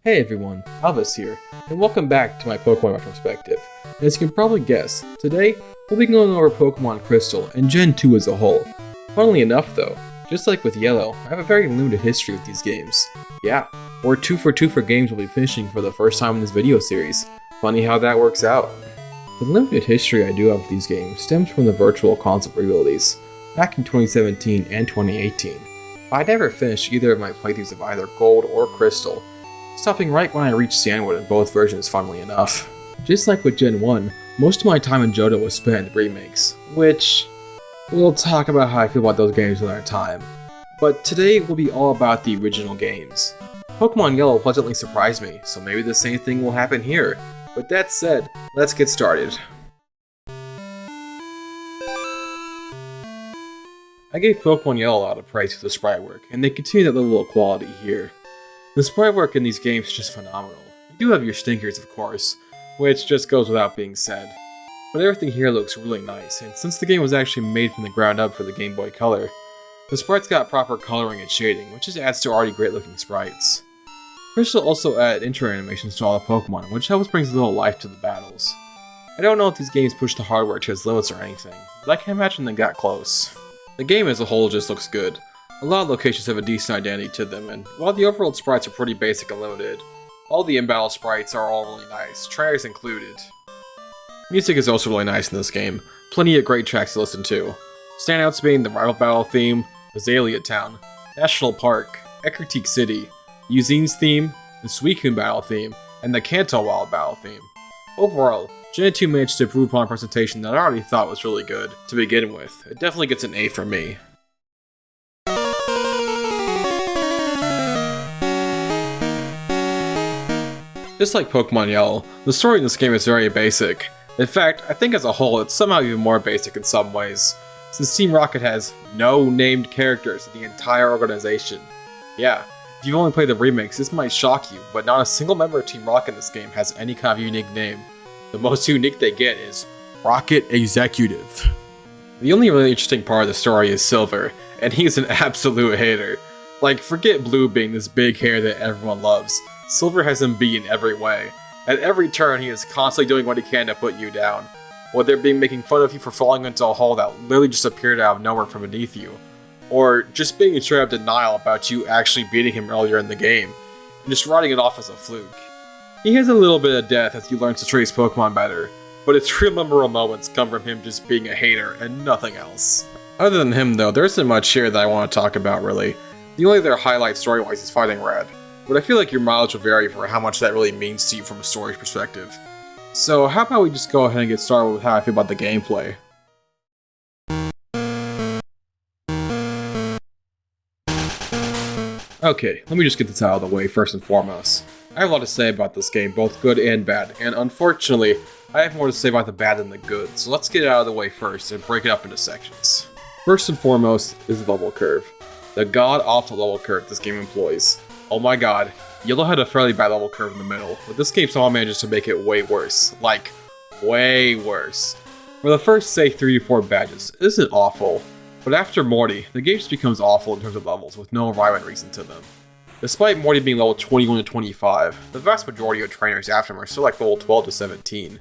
Hey everyone, Alvis here, and welcome back to my Pokemon retrospective. And as you can probably guess, today we'll be going over Pokemon Crystal and Gen 2 as a whole. Funnily enough though, just like with Yellow, I have a very limited history with these games. Yeah, we're 2 for 2 for games we'll be finishing for the first time in this video series. Funny how that works out. The limited history I do have with these games stems from the virtual console re-release, back in 2017 and 2018. I never finished either of my playthroughs of either Gold or Crystal, stopping right when I reached Sandwood in both versions funnily enough. Just like with Gen 1, most of my time in Johto was spent in remakes, which we'll talk about how I feel about those games another time. But today will be all about the original games. Pokemon Yellow pleasantly surprised me, so maybe the same thing will happen here. With that said, let's get started. I gave Pokemon Yellow a lot of praise for the sprite work, and they continue that level of quality here. The sprite work in these games is just phenomenal. You do have your stinkers, of course, which just goes without being said. But everything here looks really nice, and since the game was actually made from the ground up for the Game Boy Color, the sprites got proper coloring and shading, which just adds to already great looking sprites. Crystal also added intro animations to all the Pokemon, which helps bring a little life to the battles. I don't know if these games push the hardware to its limits or anything, but I can imagine they got close. The game as a whole just looks good. A lot of locations have a decent identity to them, and while the overworld sprites are pretty basic and limited, all the in-battle sprites are all really nice, trainers included. Music is also really nice in this game, plenty of great tracks to listen to. Standouts being the Rival Battle theme, Azalea Town, National Park, Ecruteak City, Eugene's theme, the Suicune Battle theme, and the Kanto Wild Battle theme. Overall, Gen 2 managed to improve upon a presentation that I already thought was really good to begin with. It definitely gets an A from me. Just like Pokemon Yellow, the story in this game is very basic. In fact, I think as a whole it's somehow even more basic in some ways, since Team Rocket has no named characters in the entire organization. Yeah, if you've only played the remakes, this might shock you, but not a single member of Team Rocket in this game has any kind of unique name. The most unique they get is Rocket Executive. The only really interesting part of the story is Silver, and he's an absolute hater. Like, forget Blue being this big hair that everyone loves. Silver has him beat in every way. At every turn, he is constantly doing what he can to put you down. Whether it be making fun of you for falling into a hole that literally just appeared out of nowhere from beneath you, or just being in straight up denial about you actually beating him earlier in the game, and just writing it off as a fluke. He has a little bit of depth as he learns to trace Pokemon better, but its real memorable moments come from him just being a hater and nothing else. Other than him though, there isn't much here that I want to talk about really. The only other highlight story-wise is fighting Red, but I feel like your mileage will vary for how much that really means to you from a story perspective. So how about we just go ahead and get started with how I feel about the gameplay. Okay, let me just get this out of the way first and foremost. I have a lot to say about this game, both good and bad, and unfortunately, I have more to say about the bad than the good, so let's get it out of the way first and break it up into sections. First and foremost is the level curve. The god-awful level curve this game employs. Oh my god, Yellow had a fairly bad level curve in the middle, but this game somehow manages to make it way worse. Like, way worse. For the first, say, 3 or 4 badges, it isn't awful, but after Morty, the game just becomes awful in terms of levels with no rhyme and reason to them. Despite Morty being level 21 to 25, the vast majority of trainers after him are still like level 12 to 17.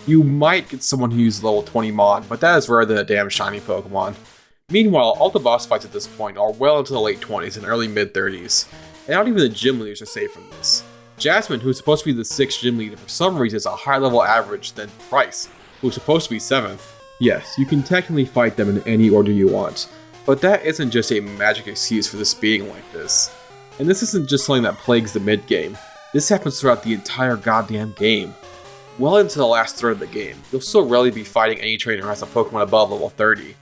You might get someone who uses level 20 Mon, but that is rarer than a damn shiny Pokemon. Meanwhile, all the boss fights at this point are well into the late 20s and early mid 30s, and not even the gym leaders are safe from this. Jasmine, who's supposed to be the 6th gym leader, for some reason is a higher level average than Price, who's supposed to be 7th. Yes, you can technically fight them in any order you want, but that isn't just a magic excuse for this being like this. And this isn't just something that plagues the mid-game, this happens throughout the entire goddamn game. Well into the last third of the game, you'll still rarely be fighting any trainer who has a Pokemon above level 30.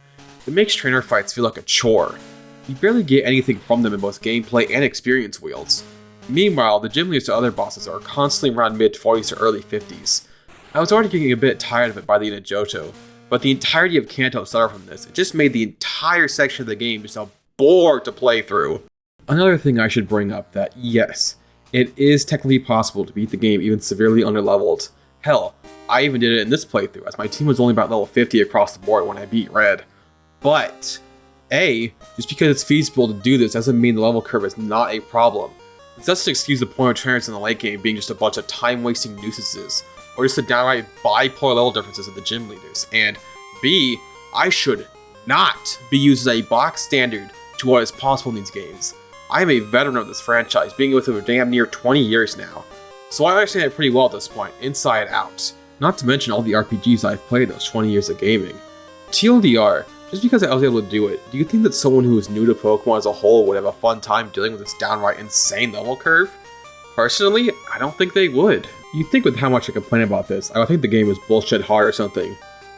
It makes trainer fights feel like a chore. You barely get anything from them in both gameplay and experience wheels. Meanwhile, the gym leaders to other bosses are constantly around mid-40s to early 50s. I was already getting a bit tired of it by the end of Johto, but the entirety of Kanto suffered from this. It just made the entire section of the game just a bore to play through. Another thing I should bring up that, yes, it is technically possible to beat the game even severely underleveled. Hell, I even did it in this playthrough, as my team was only about level 50 across the board when I beat Red. But, A, just because it's feasible to do this doesn't mean the level curve is not a problem. This doesn't excuse the point of trainers in the late game being just a bunch of time-wasting nuisances, or just the downright bipolar level differences of the gym leaders, and B, I should not be used as a box standard to what is possible in these games. I am a veteran of this franchise, being with it for damn near 20 years now, so I understand it pretty well at this point, inside out. Not to mention all the RPGs I've played those 20 years of gaming. TLDR, just because I was able to do it, do you think that someone who is new to Pokemon as a whole would have a fun time dealing with this downright insane level curve? Personally, I don't think they would. You'd think with how much I complain about this, I would think the game was bullshit hard or something.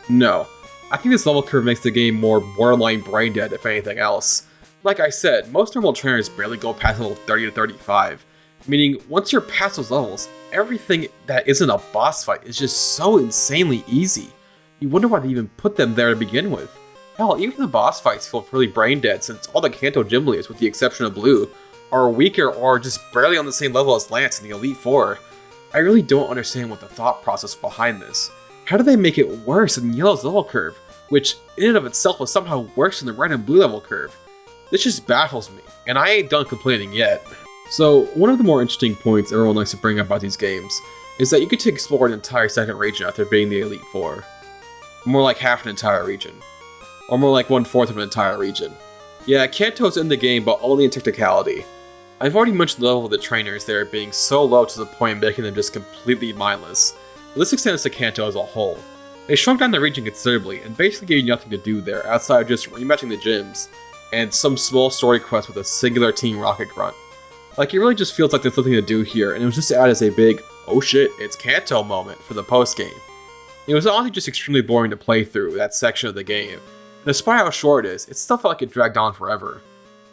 No. I think this level curve makes the game more borderline brain dead if anything else. Like I said, most normal trainers barely go past level 30 to 35, meaning once you're past those levels, everything that isn't a boss fight is just so insanely easy. You wonder why they even put them there to begin with. Hell, even the boss fights feel pretty brain dead since all the Kanto gym leaders, with the exception of Blue, are weaker or just barely on the same level as Lance in the Elite Four. I really don't understand what the thought process behind this. How do they make it worse than Yellow's level curve, which in and of itself was somehow worse than the Red and Blue level curve? This just baffles me, and I ain't done complaining yet. So, one of the more interesting points everyone likes to bring up about these games is that you get to explore an entire second region after being the Elite Four. More like half an entire region. Or more like 1/4 of an entire region. Yeah, Kanto's in the game, but only in technicality. I've already mentioned the level of the trainers there being so low to the point of making them just completely mindless. But this extends to Kanto as a whole. They shrunk down the region considerably, and basically gave you nothing to do there outside of just rematching the gyms, and some small story quest with a singular Team Rocket grunt. Like, it really just feels like there's nothing to do here, and it was just added as a big, oh shit, it's Kanto moment for the post-game. It was honestly just extremely boring to play through that section of the game, and despite how short it is, it still felt like it dragged on forever.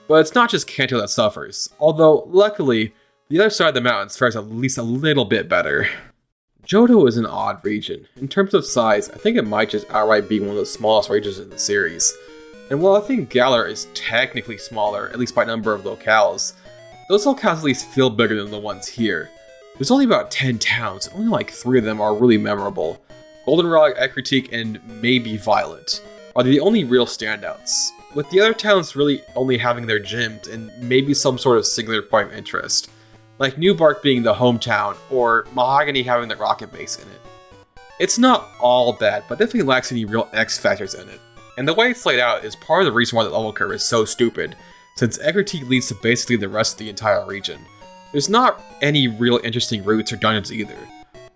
But it's not just Kanto that suffers, although, luckily, the other side of the mountains fares at least a little bit better. Johto is an odd region. In terms of size, I think it might just outright be one of the smallest regions in the series. And while I think Galar is technically smaller, at least by number of locales, those locales at least feel bigger than the ones here. There's only about 10 towns, and only like 3 of them are really memorable. Goldenrod, Ekritik, and maybe Violet are the only real standouts, with the other towns really only having their gyms and maybe some sort of singular point of interest, like Newbark being the hometown, or Mahogany having the rocket base in it. It's not all bad, but definitely lacks any real X factors in it, and the way it's laid out is part of the reason why the level curve is so stupid, since Ekritik leads to basically the rest of the entire region. There's not any real interesting routes or dungeons either.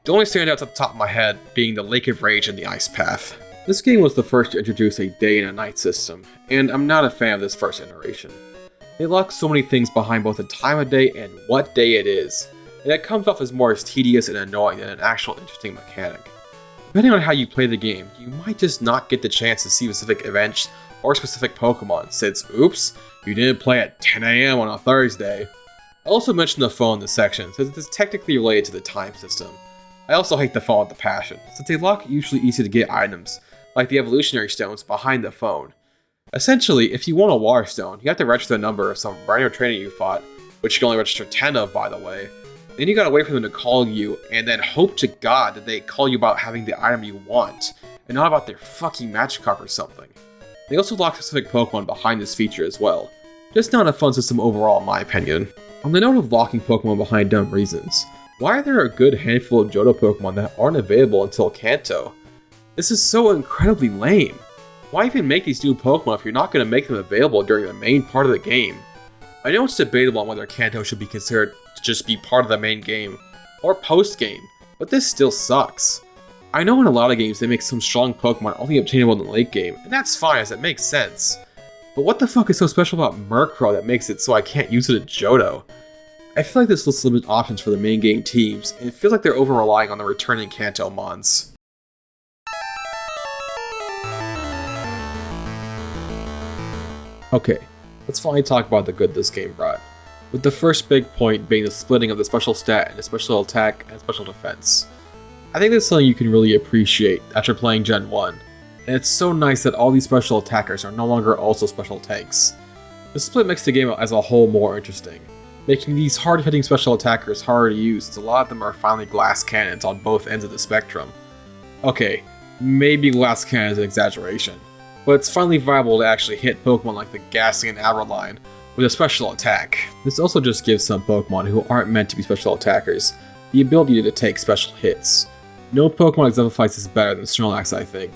The only standouts at the top of my head being the Lake of Rage and the Ice Path. This game was the first to introduce a day and a night system, and I'm not a fan of this first iteration. They lock so many things behind both the time of day and what day it is, and it comes off as more as tedious and annoying than an actual interesting mechanic. Depending on how you play the game, you might just not get the chance to see specific events or specific Pokemon, since, oops, you didn't play at 10 AM on a Thursday. I also mentioned the phone in this section, since it is technically related to the time system. I also hate the phone with a passion, since they lock usually easy to get items, like the evolutionary stones, behind the phone. Essentially, if you want a water stone, you have to register the number of some random trainer you fought, which you can only register 10 of, by the way. Then you gotta wait for them to call you, and then hope to God that they call you about having the item you want, and not about their fucking Magikarp or something. They also lock specific Pokemon behind this feature as well. Just not a fun system overall in my opinion. On the note of locking Pokemon behind dumb reasons, why are there a good handful of Johto Pokemon that aren't available until Kanto? This is so incredibly lame. Why even make these new Pokemon if you're not going to make them available during the main part of the game? I know it's debatable on whether Kanto should be considered to just be part of the main game, or post-game, but this still sucks. I know in a lot of games they make some strong Pokemon only obtainable in the late game, and that's fine as it makes sense. But what the fuck is so special about Murkrow that makes it so I can't use it at Johto? I feel like this lists limited options for the main game teams, and it feels like they're over-relying on the returning Kanto mons. Okay, let's finally talk about the good this game brought, with the first big point being the splitting of the special stat into special attack and special defense. I think that's something you can really appreciate after playing Gen 1, and it's so nice that all these special attackers are no longer also special tanks. The split makes the game as a whole more interesting, making these hard-hitting special attackers harder to use since a lot of them are finally glass cannons on both ends of the spectrum. Okay, maybe glass cannon is an exaggeration, but it's finally viable to actually hit Pokemon like the Ghastly and Aberline, with a special attack. This also just gives some Pokemon who aren't meant to be special attackers the ability to take special hits. No Pokemon exemplifies this better than Snorlax, I think,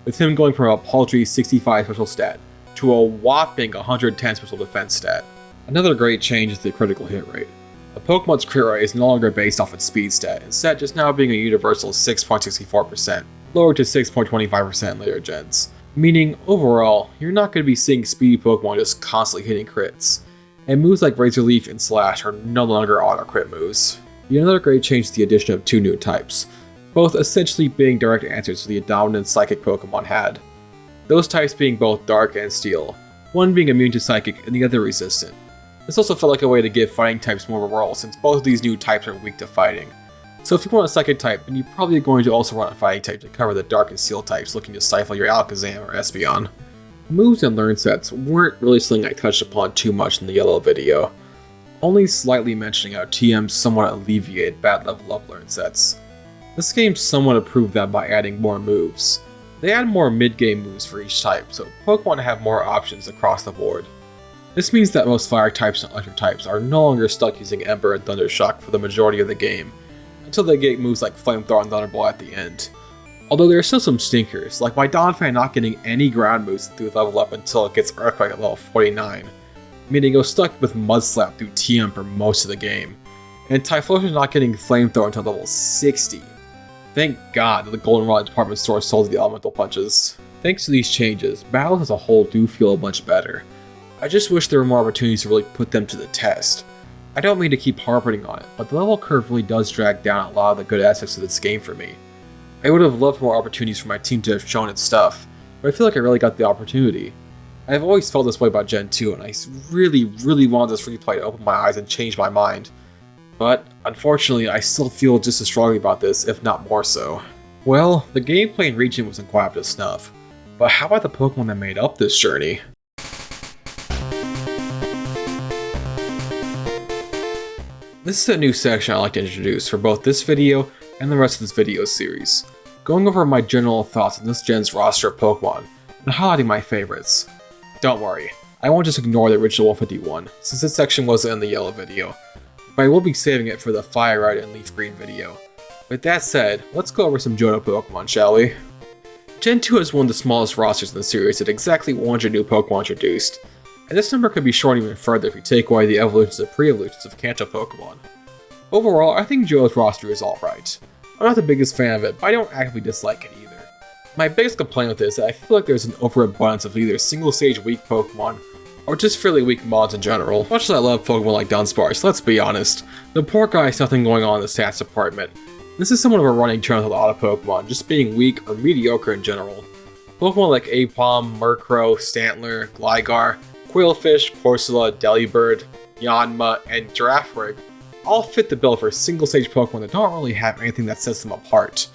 with him going from a paltry 65 special stat to a whopping 110 special defense stat. Another great change is the critical hit rate. A Pokemon's crit rate is no longer based off its speed stat, instead just now being a universal 6.64%, lowered to 6.25% in later gens. Meaning, overall, you're not going to be seeing speedy Pokemon just constantly hitting crits, and moves like Razor Leaf and Slash are no longer auto-crit moves. Yet another great change is the addition of 2 new types, both essentially being direct answers to the dominant Psychic Pokemon had. Those types being both Dark and Steel, one being immune to Psychic and the other resistant. This also felt like a way to give fighting types more of a role since both of these new types are weak to fighting. So if you want a Psychic type, then you're probably going to also run a fighting type to cover the Dark and Steel types looking to stifle your Alakazam or Espeon. Moves and learn sets weren't really something I touched upon too much in the yellow video, only slightly mentioning how TM somewhat alleviated bad level up learn sets. This game somewhat improved that by adding more moves. They add more mid-game moves for each type, so Pokemon have more options across the board. This means that most fire types and electric types are no longer stuck using Ember and Thunder Shock for the majority of the game, until they get moves like Flamethrower and Thunderbolt at the end. Although there are still some stinkers, like my Donphan not getting any ground moves through level up until it gets Earthquake at level 49, meaning it was stuck with Mudslap through TM for most of the game, and Typhlosion not getting Flamethrower until level 60. Thank God that the Goldenrod department store sold the elemental punches. Thanks to these changes, battles as a whole do feel much better. I just wish there were more opportunities to really put them to the test. I don't mean to keep harping on it, but the level curve really does drag down a lot of the good aspects of this game for me. I would have loved more opportunities for my team to have shown its stuff, but I feel like I really got the opportunity. I've always felt this way about Gen 2, and I really wanted this replay to open my eyes and change my mind. But, unfortunately, I still feel just as strongly about this, if not more so. Well, the gameplay and region wasn't quite up to snuff, but how about the Pokemon that made up this journey? This is a new section I'd like to introduce for both this video and the rest of this video series, going over my general thoughts on this gen's roster of Pokemon, and highlighting my favorites. Don't worry, I won't just ignore the original 151, since this section wasn't in the yellow video, but I will be saving it for the Fire Red and Leaf Green video. With that said, let's go over some Johto Pokemon, shall we? Gen 2 has one of the smallest rosters in the series at exactly 100 new Pokemon introduced, and this number could be shortened even further if you take away the evolutions and pre-evolutions of Kanto Pokemon. Overall, I think Johto's roster is alright. I'm not the biggest fan of it, but I don't actively dislike it either. My biggest complaint with this is that I feel like there's an overabundance of either single-stage weak Pokemon, or just fairly weak mods in general. Much as I love Pokemon like Dunsparce, let's be honest, the poor guy has nothing going on in the stats department. This is somewhat of a running trend with a lot of Pokemon, just being weak or mediocre in general. Pokemon like Apom, Murkrow, Stantler, Gligar, Quillfish, Corsola, Delibird, Yanma, and Giraffrig all fit the bill for single-stage Pokemon that don't really have anything that sets them apart.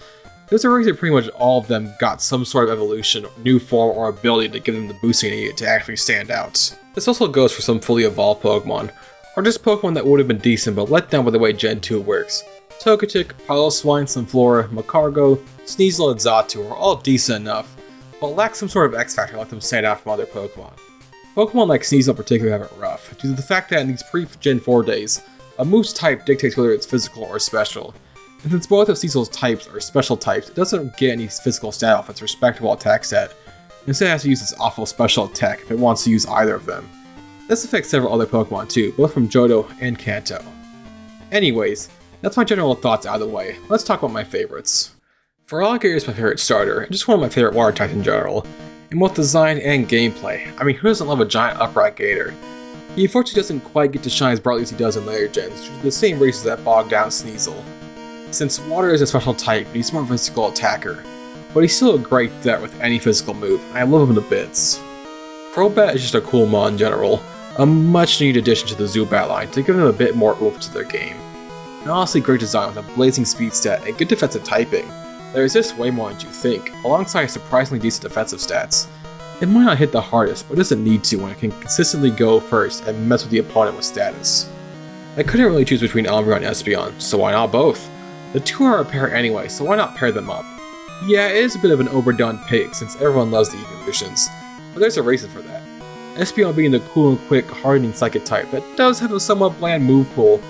There's a reason pretty much all of them got some sort of evolution, new form, or ability to give them the boost they needed to actually stand out. This also goes for some fully evolved Pokemon, or just Pokemon that would have been decent but let down by the way Gen 2 works. Togetic, Piloswine, Sunflora, Macargo, Sneasel, and Xatu are all decent enough, but lack some sort of X-Factor to let them stand out from other Pokemon. Pokemon like Sneasel in particular have it rough, due to the fact that in these pre-Gen 4 days, a move's type dictates whether it's physical or special, and since both of Sneasel's types are special types, it doesn't get any physical stat off its respectable attack stat. Instead, it has to use its awful special attack if it wants to use either of them. This affects several other Pokemon too, both from Johto and Kanto. Anyways, that's my general thoughts out of the way. Let's talk about my favorites. For Alligator is my favorite starter, and just one of my favorite water types in general, in both design and gameplay. I mean, who doesn't love a giant upright gator? He unfortunately doesn't quite get to shine as brightly as he does in later gens, due to the same reasons that bog down Sneasel. Since water is a special type, he's more of a physical attacker, but he's still a great threat with any physical move, and I love him to bits. Crobat is just a cool mod in general, a much needed addition to the Zubat line to give them a bit more oomph to their game. And honestly great design with a blazing speed stat and good defensive typing. They resist way more than you think, alongside surprisingly decent defensive stats. It might not hit the hardest, but it doesn't need to when it can consistently go first and mess with the opponent with status. I couldn't really choose between Umbreon and Espeon, so why not both? The two are a pair anyway, so why not pair them up? Yeah, it is a bit of an overdone pick since everyone loves the evolutions, but there's a reason for that. Espeon being the cool and quick, hardening psychic type that does have a somewhat bland move pool,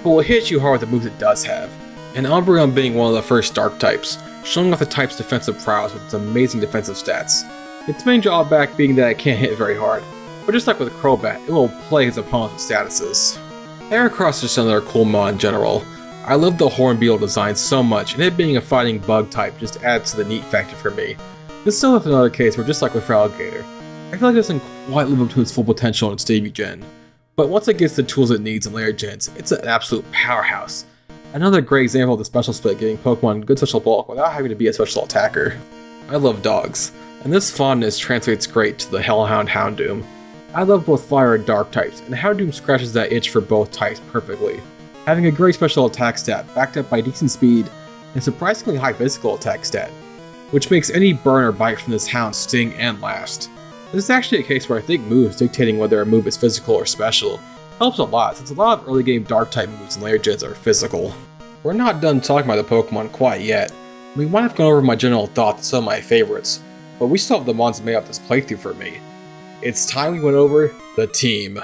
but will hit you hard with the moves it does have. And Umbreon being one of the first dark types, showing off the type's defensive prowess with its amazing defensive stats. Its main drawback being that it can't hit very hard, but just like with Crobat, it will play his opponent's statuses. Heracross is just another cool mod in general. I love the Hornbeetle design so much, and it being a fighting bug type just adds to the neat factor for me. This is still another case where, just like with Feraligatr, I feel like it doesn't quite live up to its full potential in its debut gen. But once it gets the tools it needs in later gens, it's an absolute powerhouse. Another great example of the special split giving Pokemon good special bulk without having to be a special attacker. I love dogs, and this fondness translates great to the Hellhound Houndoom. I love both fire and dark types, and Houndoom scratches that itch for both types perfectly. Having a great special attack stat backed up by decent speed and surprisingly high physical attack stat, which makes any burn or bite from this hound sting and last. This is actually a case where I think moves dictating whether a move is physical or special helps a lot, since a lot of early game dark type moves in later gens are physical. We're not done talking about the Pokemon quite yet. We might have gone over my general thoughts on some of my favorites, but we still have the mons that made up this playthrough for me. It's time we went over the team.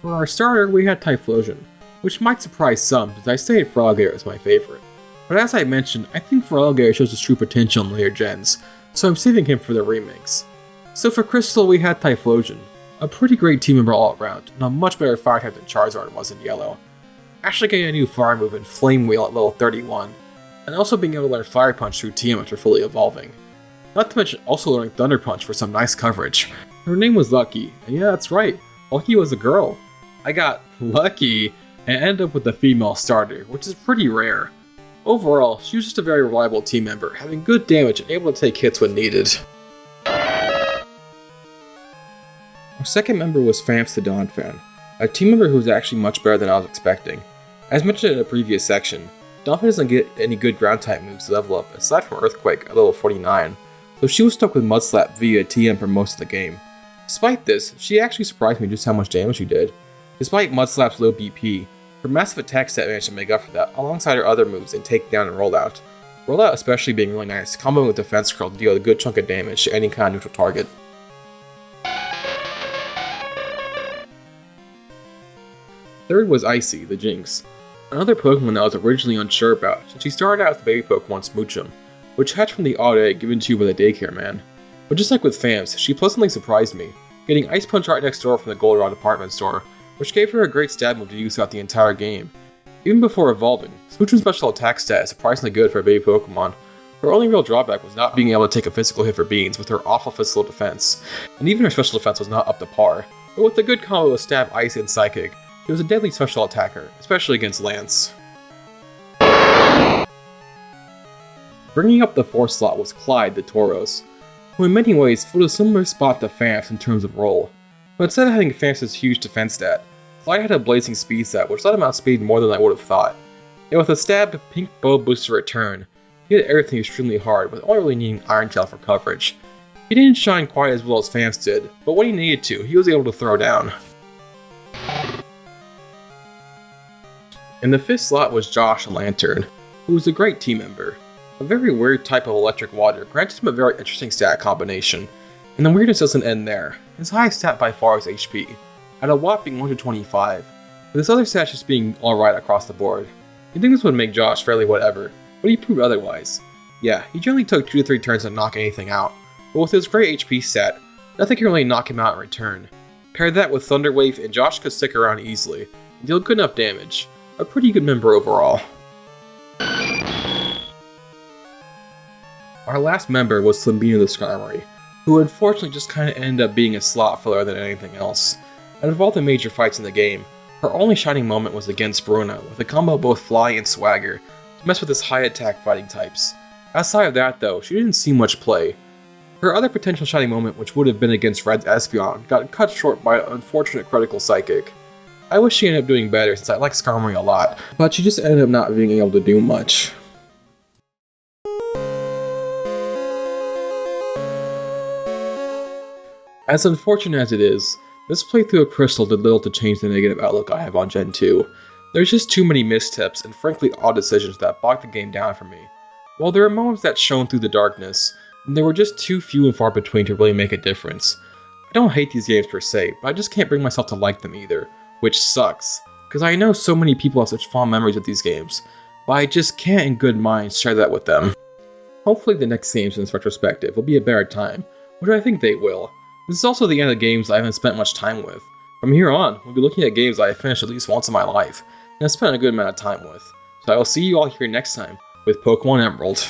For our starter, we had Typhlosion, which might surprise some since I stated Feraligatr as my favorite. But as I mentioned, I think Feraligatr shows his true potential in later gens, so I'm saving him for the remakes. So for Crystal, we had Typhlosion, a pretty great team member all around, and a much better fire type than Charizard was in Yellow. Actually getting a new fire move in Flame Wheel at level 31, and also being able to learn Fire Punch through TM after fully evolving. Not to mention also learning Thunder Punch for some nice coverage. Her name was Lucky, and yeah, that's right, Lucky was a girl. I got lucky and ended up with a female starter, which is pretty rare. Overall, she was just a very reliable team member, having good damage and able to take hits when needed. Our second member was Famps the Donphan, a team member who was actually much better than I was expecting. As mentioned in a previous section, Donphan doesn't get any good ground type moves to level up aside from Earthquake at level 49, so she was stuck with Mudslap via TM for most of the game. Despite this, she actually surprised me just how much damage she did. Despite Mudslap's low BP, her massive attack stat managed to make up for that alongside her other moves in Takedown and Rollout. Rollout especially being really nice, comboing with Defense Curl to deal a good chunk of damage to any kind of neutral target. Third was Icy, the Jinx, another Pokemon that I was originally unsure about since she started out with the baby Pokemon Smoochum, which hatched from the odd egg given to you by the daycare man. But just like with Famps, she pleasantly surprised me, getting Ice Punch right next door from the Goldenrod department store, which gave her a great stab move to use throughout the entire game. Even before evolving, Smoochum's special attack stat is surprisingly good for a baby Pokemon. Her only real drawback was not being able to take a physical hit for Beans with her awful physical defense, and even her special defense was not up to par. But with a good combo of Stab, Ice, and Psychic, she was a deadly special attacker, especially against Lance. Bringing up the 4th slot was Clyde the Tauros, who in many ways filled a similar spot to Famps in terms of role. But instead of having Famps' huge defense stat, Clyde had a blazing speed stat which let him outspeed more than I would have thought. And with a stabbed pink bow booster return, he did everything extremely hard with only really needing Iron Tail for coverage. He didn't shine quite as well as Famps did, but when he needed to, he was able to throw down. In the 5th slot was Josh Lantern, who was a great team member. A very weird type of electric water granted him a very interesting stat combination, and the weirdness doesn't end there. His highest stat by far is HP, at a whopping 125, with his other stats just being alright across the board. You'd think this would make Josh fairly whatever, but he proved otherwise. Yeah, he generally took 2 to 3 turns to knock anything out, but with his great HP stat, nothing can really knock him out in return. Pair that with Thunder Wave and Josh could stick around easily, and deal good enough damage. A pretty good member overall. Our last member was Slimbina the Skarmory, who unfortunately just kinda ended up being a slot filler than anything else. Out of all the major fights in the game, her only shining moment was against Bruna, with a combo of both Fly and Swagger, to mess with his high attack fighting types. Outside of that though, she didn't see much play. Her other potential shining moment, which would have been against Red's Espeon, got cut short by an unfortunate critical Psychic. I wish she ended up doing better since I like Skarmory a lot, but she just ended up not being able to do much. As unfortunate as it is, this playthrough of Crystal did little to change the negative outlook I have on Gen 2. There's just too many missteps and frankly odd decisions that bogged the game down for me. While there are moments that shone through the darkness, there were just too few and far between to really make a difference. I don't hate these games per se, but I just can't bring myself to like them either, which sucks, because I know so many people have such fond memories of these games, but I just can't in good mind share that with them. Hopefully the next games in this retrospective will be a better time, which I think they will. This is also the end of the games I haven't spent much time with. From here on, we'll be looking at games I have finished at least once in my life, and I've spent a good amount of time with. So I will see you all here next time with Pokemon Emerald.